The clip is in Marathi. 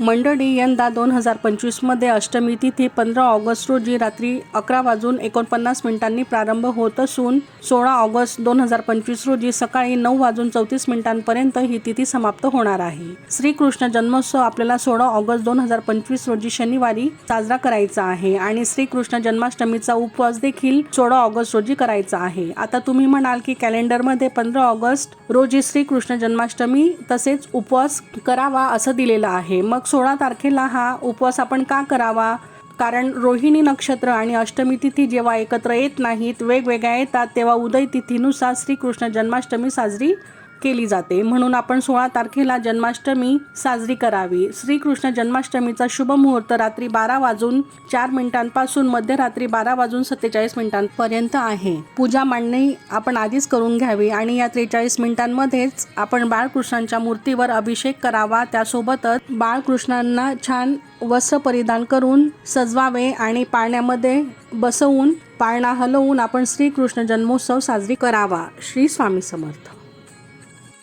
मंडळी, यंदा 2025 मध्ये अष्टमी तिथी 15 ऑगस्ट रोजी रात्री 11:49 प्रारंभ होत असून 16 ऑगस्ट 2025 रोजी सकाळी 9:34 ही तिथी समाप्त होणार आहे. श्रीकृष्ण जन्मोत्सव आपल्याला 16 ऑगस्ट 2025 रोजी शनिवारी साजरा करायचा आहे आणि श्रीकृष्ण जन्माष्टमीचा उपवास देखील 16 ऑगस्ट रोजी करायचा आहे. आता तुम्ही म्हणाल की कॅलेंडरमध्ये 15 ऑगस्ट रोजी श्रीकृष्ण जन्माष्टमी तसेच उपवास करावा असं दिलेलं आहे. मग 16 तारखेला हा उपवास आपण का करावा? कारण रोहिणी नक्षत्र आणि अष्टमी तिथी जेव्हा एकत्र येत नाहीत, वेगवेगळ्या येतात, तेव्हा उदय तिथीनुसार श्रीकृष्ण जन्माष्टमी साजरी केली जाते. म्हणून आपण 16 तारखेला जन्माष्टमी साजरी करावी. श्रीकृष्ण जन्माष्टमीचा शुभ मुहूर्त रात्री 12:04 पासून मध्यरात्री 12:47 आहे. पूजा मांडणी आपण आधीच करून घ्यावी आणि या 43 मिनिटांमध्येच आपण बाळकृष्णांच्या मूर्तीवर अभिषेक करावा. त्यासोबतच बाळकृष्णांना छान वस्त्र परिधान करून सजवावे आणि पाळण्यामध्ये बसवून पाळणा हलवून आपण श्रीकृष्ण जन्मोत्सव साजरी करावा. श्री स्वामी समर्थ.